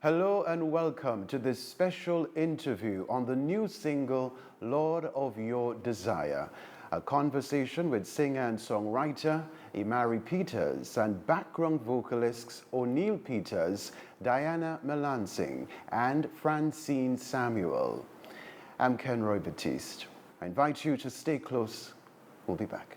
Hello and welcome to this special interview on the new single, Lord of Your Desire, a conversation with singer and songwriter Imari Peters and background vocalists O'Neill Peters, Diana Melancing, and Francine Samuel. I'm Kenroy Baptiste. I invite you to stay close. We'll be back.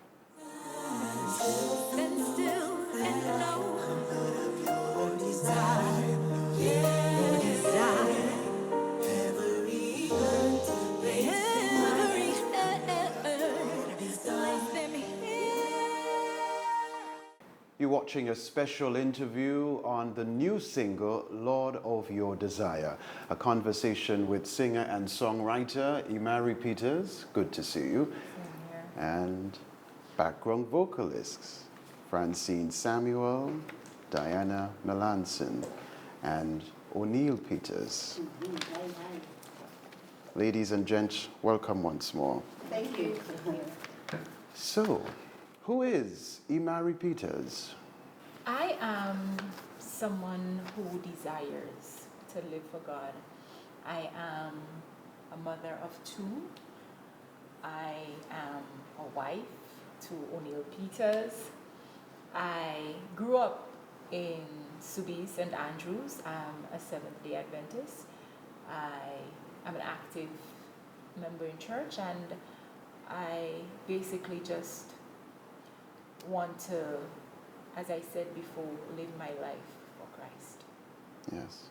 You're watching a special interview on the new single, Lord of Your Desire, a conversation with singer and songwriter Imari Peters, good to see you, and background vocalists Francine Samuel, Diana Melancing, and O'Neill Peters. Ladies and gents, welcome once more. Thank you. So, who is Imari Peters? I am someone who desires to live for God. I am a mother of two. I am a wife to O'Neill Peters. I grew up in Subi, St. Andrews. I'm a Seventh-day Adventist. I am an active member in church, and I basically just want to, as I said before, live my life for Christ. Yes.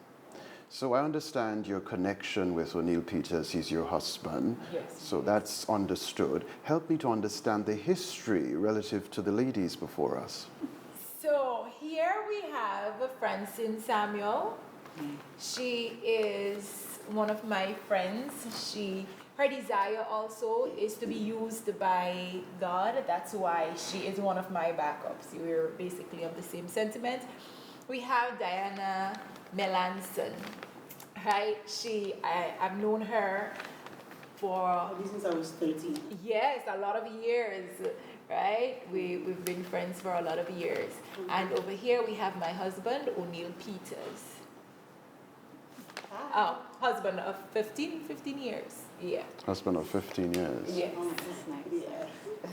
So I understand your connection with O'Neill Peters. He's your husband. Yes. So that's understood. Help me to understand the history relative to the ladies before us. So here we have Francine Samuel. She is one of my friends. Her desire also is to be used by God. That's why she is one of my backups. We're basically of the same sentiment. We have Diana Melancing, right? I've known her for... Since I was 13. Yes, a lot of years, right? We've been friends for a lot of years. Mm-hmm. And over here we have my husband, O'Neill Peters. Oh, husband of 15 years. Yeah. Husband of 15 years. Yes. Oh, that's nice.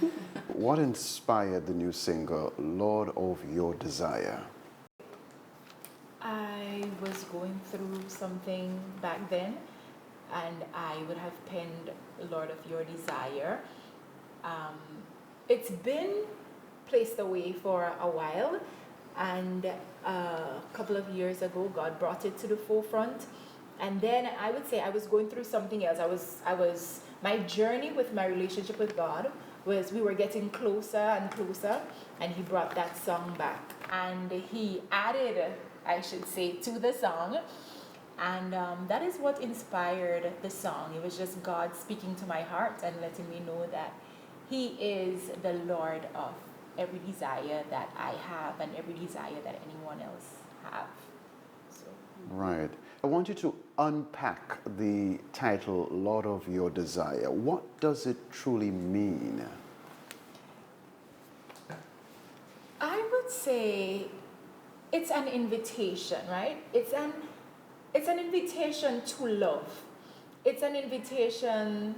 Yeah. What inspired the new single, Lord of Your Desire? I was going through something back then, and I would have penned Lord of Your Desire. It's been placed away for a while, and a couple of years ago, God brought it to the forefront. And then I would say I was going through something else. My journey with my relationship with God was we were getting closer and closer, and he brought that song back. And he added, I should say, to the song. And that is what inspired the song. It was just God speaking to my heart and letting me know that he is the Lord of every desire that I have and every desire that anyone else have. So. Right. I want you to unpack the title, Lord of Your Desire. What does it truly mean? I would say it's an invitation, right? It's an invitation to love. It's an invitation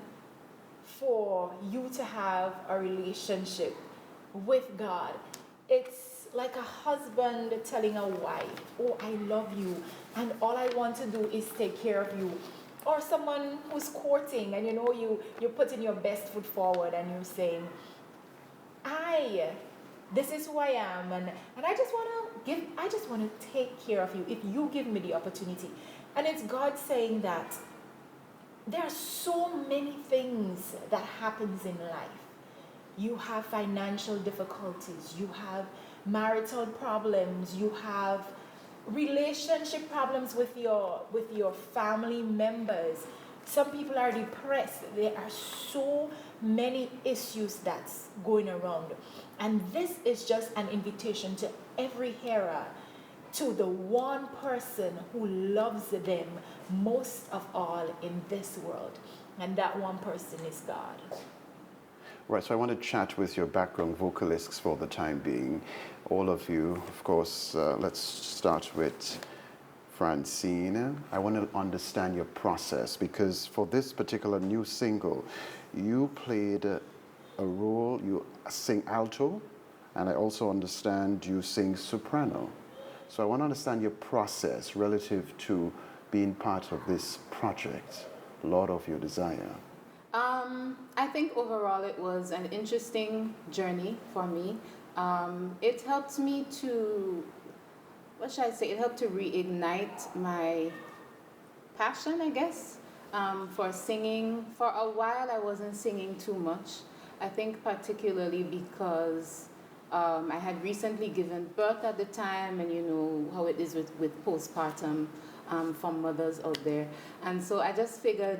for you to have a relationship with God. It's like a husband telling a wife, oh, I love you, and all I want to do is take care of you. Or someone who's courting, and you're putting your best foot forward, and you're saying, this is who I am, and I just want to take care of you if you give me the opportunity. And it's God saying that there are so many things that happens in life. You have financial difficulties, you have marital problems, you have relationship problems with your family members. Some people are depressed. There are so many issues that's going around. And this is just an invitation to every hearer, to the one person who loves them most of all in this world. And that one person is God. Right, so I want to chat with your background vocalists for the time being. All of you, of course, let's start with Francine, I want to understand your process because for this particular new single, you played a role, you sing alto, and I also understand you sing soprano. So I want to understand your process relative to being part of this project, Lord of Your Desire. I think overall it was an interesting journey for me. It helped me to, what should I say? It helped to reignite my passion, I guess, for singing. For a while, I wasn't singing too much. I think particularly because I had recently given birth at the time, and you know how it is with postpartum for mothers out there. And so I just figured,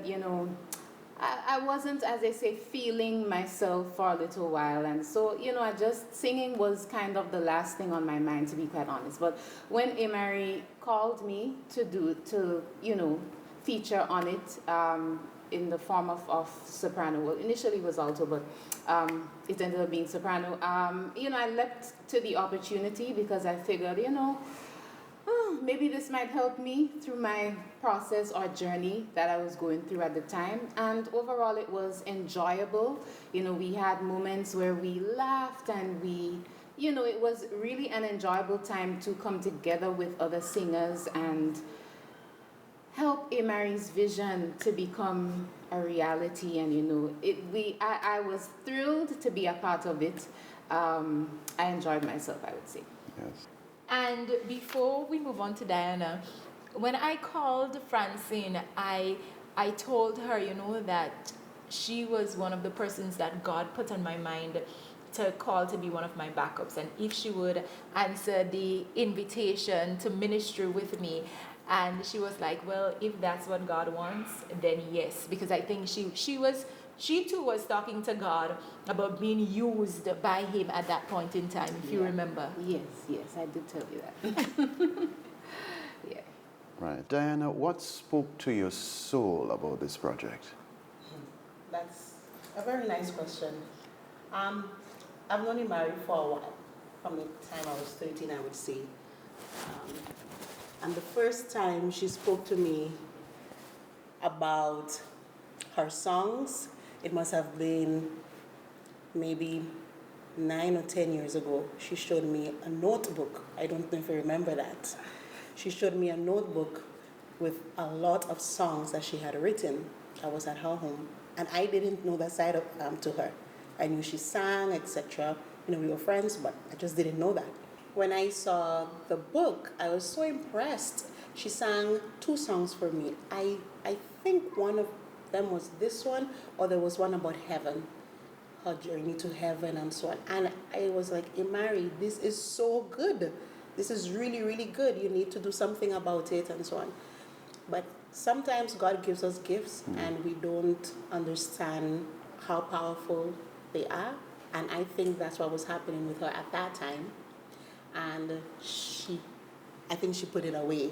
I wasn't, as they say, feeling myself for a little while. And so, I just, singing was kind of the last thing on my mind, to be quite honest. But when Amari called me to feature on it in the form of soprano, well, initially it was alto, but it ended up being soprano. I leapt to the opportunity because I figured, maybe this might help me through my process or journey that I was going through at the time. And overall, it was enjoyable. We had moments where we laughed and it was really an enjoyable time to come together with other singers and help Amari's vision to become a reality. And, I was thrilled to be a part of it. I enjoyed myself, I would say. Yes. And before we move on to Diana, when I called Francine, I told her, that she was one of the persons that God put on my mind to call to be one of my backups. And if she would answer the invitation to ministry with me, and she was like, well, if that's what God wants, then yes. Because I think she too was talking to God about being used by him at that point in time, if you remember. Yes, I did tell you that. Yeah. Right. Diana, what spoke to your soul about this project? That's a very nice question. I've known him married for a while, from the time I was 13, I would say. And the first time she spoke to me about her songs, it must have been maybe 9 or 10 years ago. She showed me a notebook. I don't know if you remember that. She showed me a notebook with a lot of songs that she had written. I was at her home, and I didn't know that side of to her. I knew she sang, etc. We were friends, but I just didn't know that. When I saw the book, I was so impressed. She sang 2 songs for me. I think one of them was this one, or there was one about heaven, her journey to heaven and so on. And I was like, Amari, this is so good. This is really, really good. You need to do something about it and so on. But sometimes God gives us gifts and we don't understand how powerful they are. And I think that's what was happening with her at that time. And I think she put it away.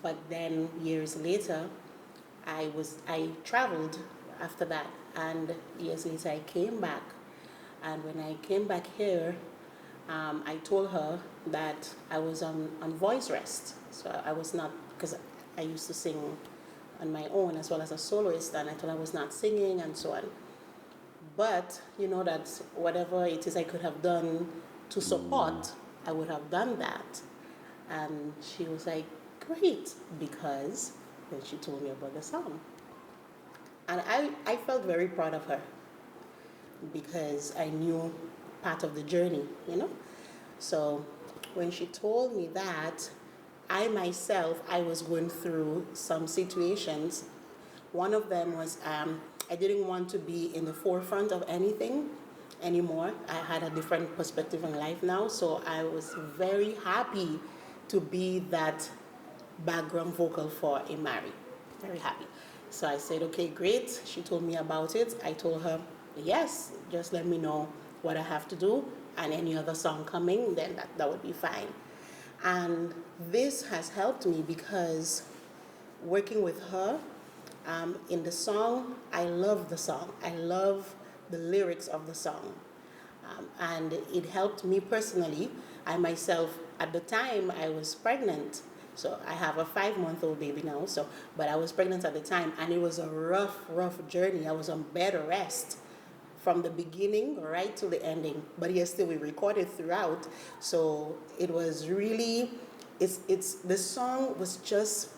But then years later, I traveled after that, and years later I came back. And when I came back here, I told her that I was on voice rest. So I was not, because I used to sing on my own as well as a soloist, and I told her I was not singing and so on. But that whatever it is I could have done to support, I would have done that. And she was like, great, because then she told me about the song. And I felt very proud of her because I knew part of the journey, So when she told me that, I was going through some situations. One of them was I didn't want to be in the forefront of anything anymore. I had a different perspective on life now, so I was very happy to be that background vocal for Amari. Very happy. So I said, okay, great. She told me about it. I told her, yes, just let me know what I have to do, and any other song coming, then that would be fine. And this has helped me because working with her in the song, I love the song. I love the lyrics of the song. And it helped me personally. I myself, at the time I was pregnant, So I have a 5-month-old baby now. So, but I was pregnant at the time, and it was a rough journey. I was on bed rest from the beginning right to the ending. But yes, still we recorded throughout. So it was really, it's the song was just,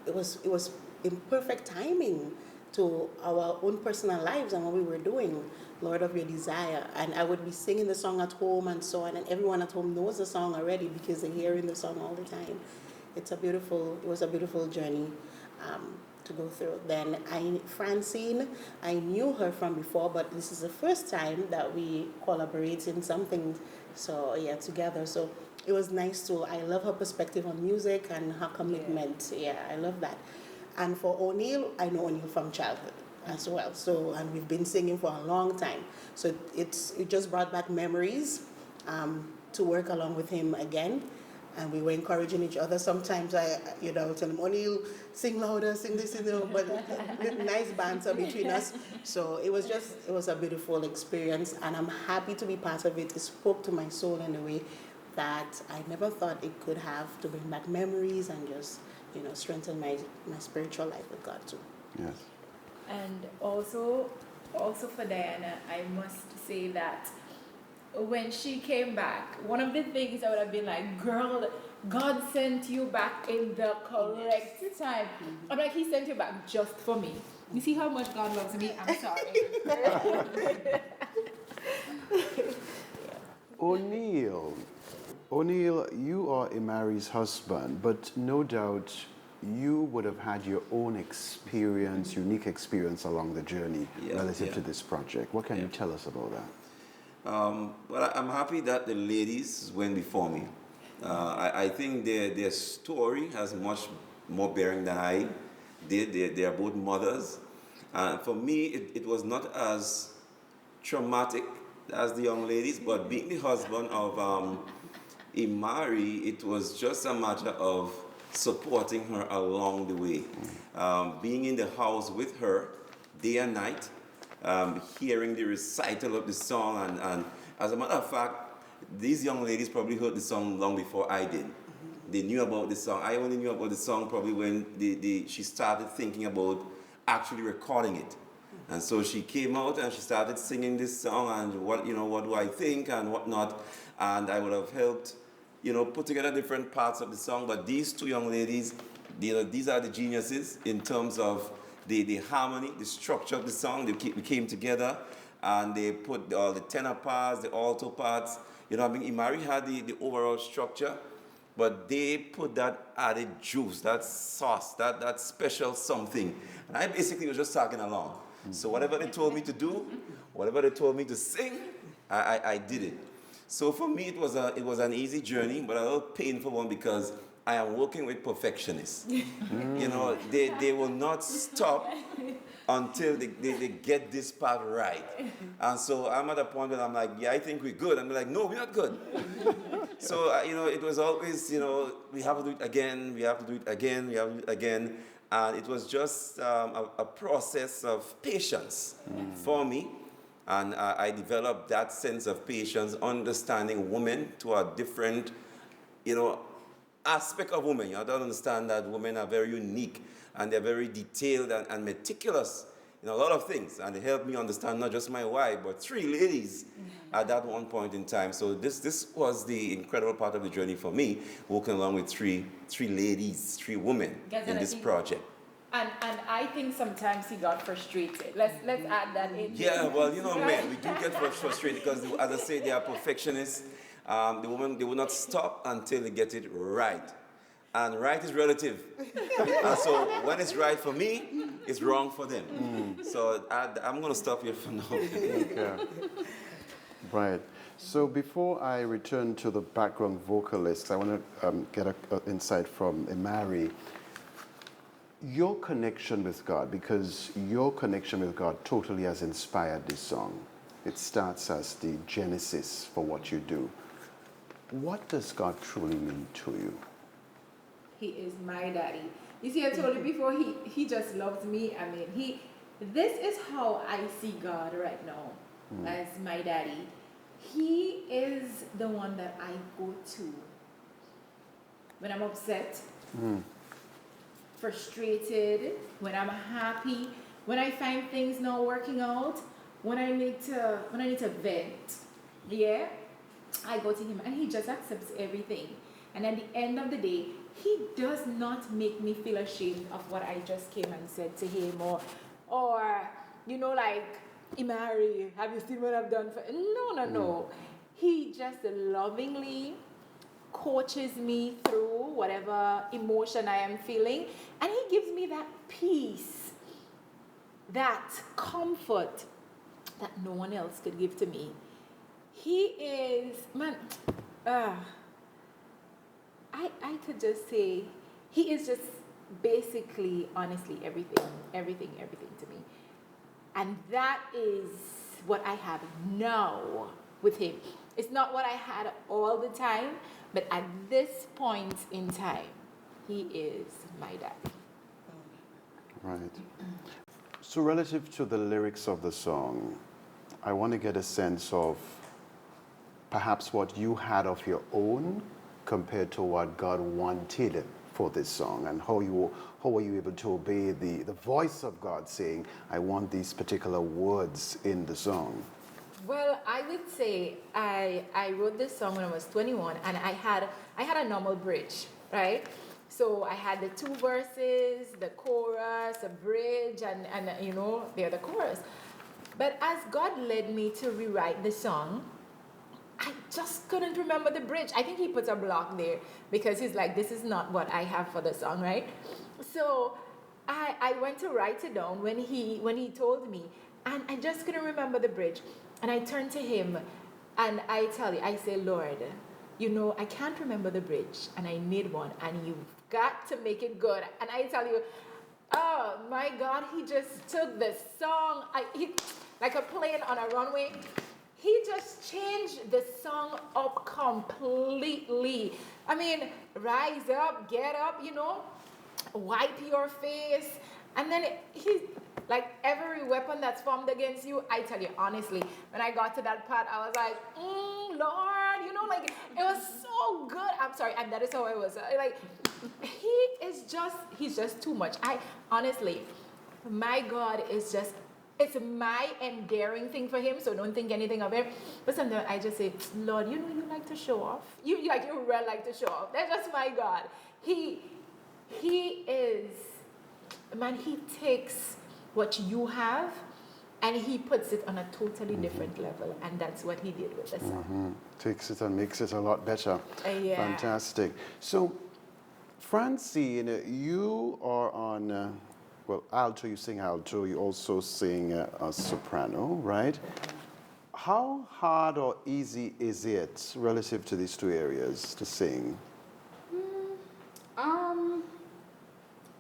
it was in perfect timing to our own personal lives and what we were doing, Lord of Your Desire. And I would be singing the song at home and so on, and everyone at home knows the song already because they're hearing the song all the time. It was a beautiful journey to go through. Then Francine, I knew her from before, but this is the first time that we collaborate in something, so yeah, together. So it was nice I love her perspective on music and her commitment. Yeah, I love that. And for O'Neill, I know O'Neill from childhood as well. So, and we've been singing for a long time. So it just brought back memories to work along with him again. And we were encouraging each other. Sometimes I tell him, O'Neill, sing louder, sing this, but nice banter between us. So it was a beautiful experience, and I'm happy to be part of it. It spoke to my soul in a way that I never thought it could have, to bring back memories and just, strengthen my spiritual life with God too. Yes. And also for Diana, I must say that when she came back, one of the things I would have been like, girl, God sent you back in the correct time. I'm like, He sent you back just for me. You see how much God loves me? I'm sorry. O'Neill, you are Imari's husband, but no doubt you would have had your own experience, unique experience along the journey relative to this project. What can you tell us about that? Well, I'm happy that the ladies went before me. I think their story has much more bearing than I did. They are both mothers. For me, it was not as traumatic as the young ladies, but being the husband of Imari, it was just a matter of supporting her along the way. Being in the house with her day and night, hearing the recital of the song, and as a matter of fact, these young ladies probably heard the song long before I did. They knew about the song. I only knew about the song probably when she started thinking about actually recording it. And so she came out and she started singing this song, and what do I think and whatnot. And I would have helped, put together different parts of the song. But these two young ladies, these are the geniuses in terms of the harmony, the structure of the song. We came together and they put all the tenor parts, the alto parts. Imari had the overall structure, but they put that added juice, that sauce, that special something. And I basically was just tagging along. So whatever they told me to do, whatever they told me to sing, I did it. So for me, it was an easy journey, but a little painful one because I am working with perfectionists. They will not stop until they get this part right. And so I'm at a point where I'm like, yeah, I think we're good. And they're like, no, we're not good. So, it was always, we have to do it again, we have to do it again, we have to do it again. And it was just a process of patience for me. And I developed that sense of patience, understanding women to a different, aspect of women. I don't understand that women are very unique and they're very detailed and meticulous in a lot of things. And it helped me understand not just my wife, but 3 ladies at that one point in time. So this was the incredible part of the journey for me, walking along with three ladies, 3 women in this project. And I think sometimes he got frustrated. Let's add that in. Yeah, well, men, we do get frustrated because, as I say, they are perfectionists. The women, they will not stop until they get it right. And right is relative. And so when it's right for me, it's wrong for them. So I'm going to stop here for now. Okay. Right. So before I return to the background vocalists, I want to get an insight from Imari. Your connection with God, because your connection with God totally has inspired this song. It starts as the genesis for what you do. What does God truly mean to you? He is my daddy. You see, I told you before, he just loves me. I mean, this is how I see God right now, as my daddy. He is the one that I go to when I'm upset, frustrated, when I'm happy, when I find things not working out, when I need to vent. Yeah, I go to him and he just accepts everything. And at the end of the day, he does not make me feel ashamed of what I just came and said to him, or like, Imari, have you seen what I've done for? No. He just lovingly coaches me through whatever emotion I am feeling, and he gives me that peace, that comfort that no one else could give to me. He is, man, I could just say, he is just basically, honestly, everything to me. And that is what I have now with him. It's not what I had all the time, but at this point in time, he is my daddy. Right. So relative to the lyrics of the song, I want to get a sense of perhaps what you had of your own compared to what God wanted for this song, and how were you able to obey the voice of God saying, I want these particular words in the song? Well, I would say I wrote this song when I was 21, and I had a normal bridge, right? So I had the 2 verses, the chorus, a bridge, and the other chorus. But as God led me to rewrite the song, I just couldn't remember the bridge. I think he put a block there because he's like, this is not what I have for the song, right? So I went to write it down when he told me, and I just couldn't remember the bridge. And I turned to him, and I say, Lord, I can't remember the bridge, and I need one, and you've got to make it good. And I tell you, oh my God, he just took the song, like a plane on a runway. He just changed the song up completely. I mean, rise up, get up, wipe your face. And then he's like, every weapon that's formed against you, I tell you honestly, when I got to that part, I was like, Lord, like, it was so good. I'm sorry, and that is how I was. Like, he's just too much. Honestly, my God is just, it's my endearing thing for him, so don't think anything of it. But sometimes I just say, Lord, you like to show off. You really like to show off. That's just my God. He is, man, he takes what you have and he puts it on a totally different level. And that's what he did with the song. Takes it and makes it a lot better. Yeah. Fantastic. So, Francine, you are on... alto, you sing alto, you also sing a soprano, right? How hard or easy is it relative to these 2 areas to sing?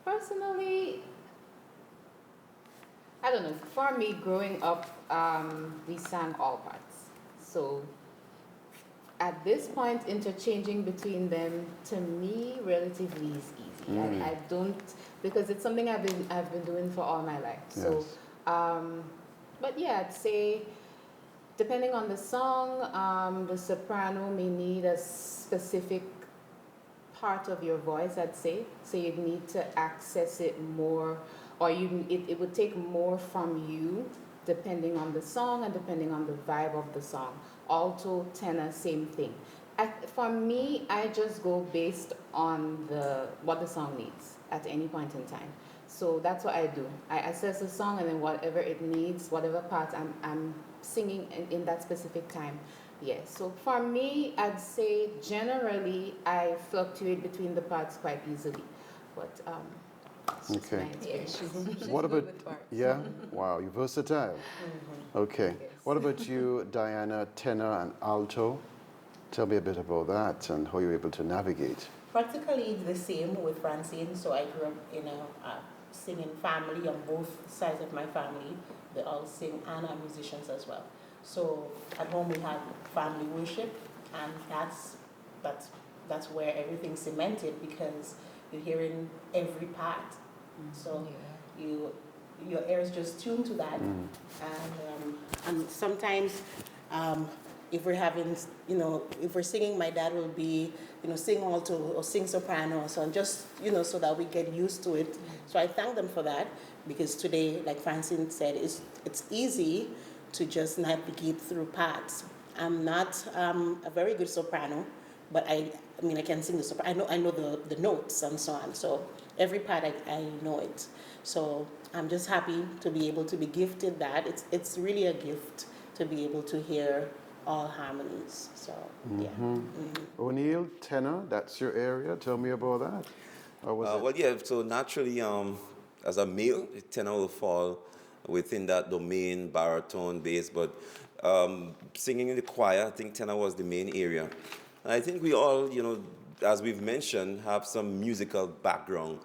Personally, I don't know. For me, growing up, we sang all parts. So at this point, interchanging between them, to me, relatively is easy. I don't, because it's something I've been doing for all my life. Yes. So, but yeah, I'd say, depending on the song, the soprano may need a specific part of your voice, I'd say. So you'd need to access it more, or it would take more from you, depending on the song and depending on the vibe of the song. Alto, tenor, same thing. For me, I just go based on what the song needs at any point in time. So that's what I do. I assess the song, and then whatever it needs, whatever part I'm singing in that specific time. Yes. So for me, I'd say generally I fluctuate between the parts quite easily. But it's just Okay. my experience. What about... Yeah? Wow, you're versatile. Okay. Yes. What about you, Diana, tenor and alto? Tell me a bit about that and how you're able to navigate. Practically the same with Francine. So I grew up in a singing family on both sides of my family. They all sing and are musicians as well. So at home we had family worship, and that's where everything's cemented, because you're hearing every part. So your ears just tune to that, and sometimes if we're having, if we're singing, my dad will be, sing alto or sing soprano, so just, so that we get used to it. So I thank them for that, because today, like Francine said, it's easy to just navigate through parts. I'm not a very good soprano, but I can sing the soprano. I know the notes and so on. So every part I know it. So I'm just happy to be able to be gifted that. It's really a gift to be able to hear all harmonies. So yeah. O'Neill, tenor, that's your area. Tell me about that. Or was it? Well, yeah, so naturally, as a male, tenor will fall within that domain, baritone, bass, but singing in the choir, I think tenor was the main area. And I think we all, as we've mentioned, have some musical background.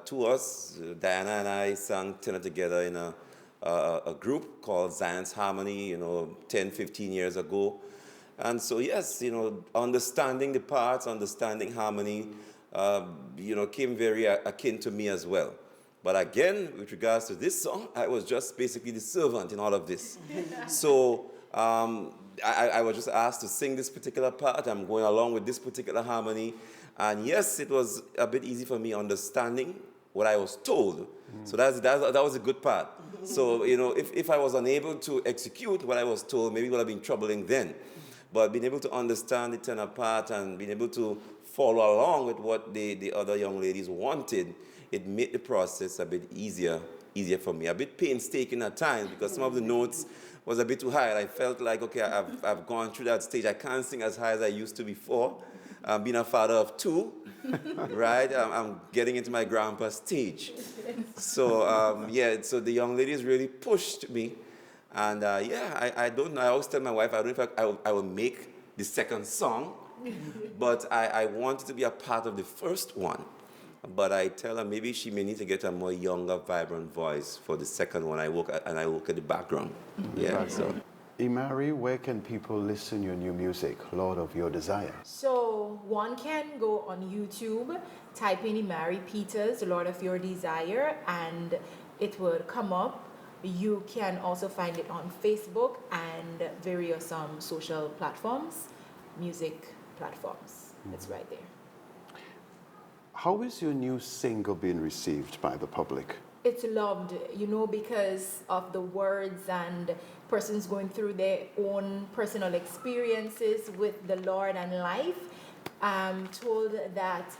To us, Diana and I sang tenor together in a group called Zion's Harmony, 10, 15 years ago. And so, yes, understanding the parts, understanding harmony, came very akin to me as well. But again, with regards to this song, I was just basically the servant in all of this. So I was just asked to sing this particular part. I'm going along with this particular harmony. And yes, it was a bit easy for me understanding what I was told. So that was a good part. So, if I was unable to execute what I was told, maybe it would have been troubling then. But being able to understand the tenor part and being able to follow along with what the other young ladies wanted, it made the process a bit easier for me. A bit painstaking at times, because some of the notes was a bit too high. I felt like, okay, I've gone through that stage. I can't sing as high as I used to before. Being a father of two, right? I'm getting into my grandpa stage. So, so the young ladies really pushed me. And I don't know. I always tell my wife, I don't know if I will make the second song, but I wanted to be a part of the first one. But I tell her maybe she may need to get a more younger, vibrant voice for the second one. I look at the background. Yeah, so. Imari, where can people listen your new music, Lord of Your Desire? So one can go on YouTube, type in Imari Peters, Lord of Your Desire, and it will come up. You can also find it on Facebook and various social platforms, music platforms. It's right there. How is your new single being received by the public? It's loved, because of the words and persons going through their own personal experiences with the Lord and life. I'm told that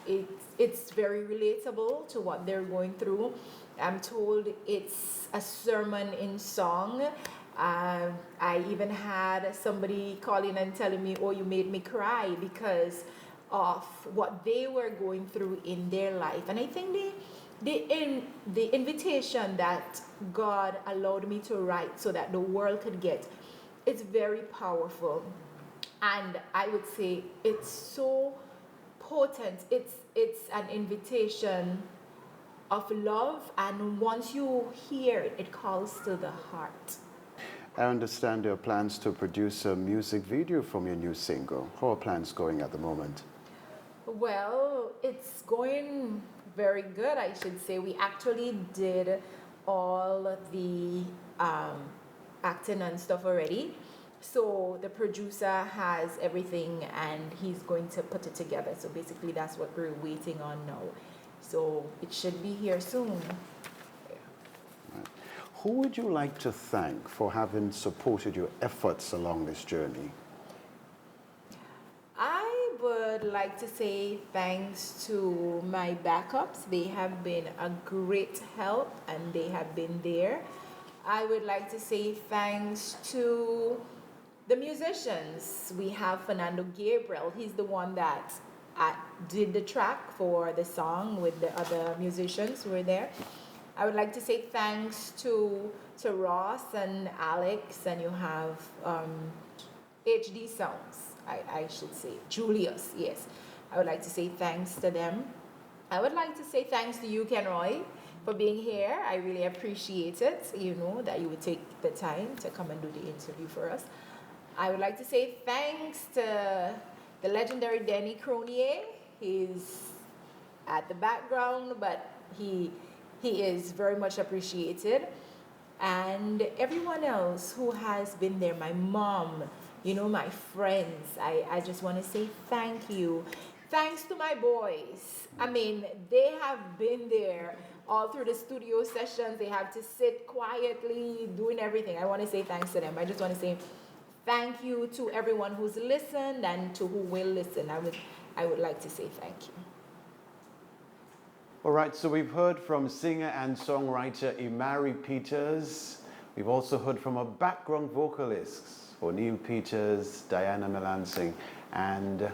it's very relatable to what they're going through. I'm told it's a sermon in song. I even had somebody calling and telling me, oh, you made me cry because of what they were going through in their life. And I think the invitation that God allowed me to write so that the world could get, it's very powerful. And I would say it's so potent. It's an invitation of love, and once you hear it, it calls to the heart. I understand there are plans to produce a music video from your new single. How are plans going at the moment? Well, it's going very good, I should say. We actually did all the acting and stuff already. So the producer has everything and he's going to put it together. So basically that's what we're waiting on now. So it should be here soon. Yeah. Right. Who would you like to thank for having supported your efforts along this journey? I would like to say thanks to my backups. They have been a great help and they have been there. I would like to say thanks to the musicians. We have Fernando Gabriel. He's the one that did the track for the song with the other musicians who were there. I would like to say thanks to Ross and Alex, and you have HD Sounds, I should say. Julius, yes. I would like to say thanks to them. I would like to say thanks to you, Kenroy, for being here. I really appreciate it, that you would take the time to come and do the interview for us. I would like to say thanks to the legendary Denny Cronneit. He's at the background, but he is very much appreciated. And everyone else who has been there, my mom, my friends. I just want to say thank you. Thanks to my boys. I mean, they have been there all through the studio sessions. They have to sit quietly, doing everything. I want to say thanks to them. I just want to say thank you to everyone who's listened and to who will listen. I would like to say thank you. All right, so we've heard from singer and songwriter Imari Peters. We've also heard from our background vocalists, O'Neill Peters, Diana Melancing, and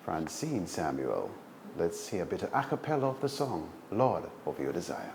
Francine Samuel. Let's hear a bit of a cappella of the song, Lord of Your Desire.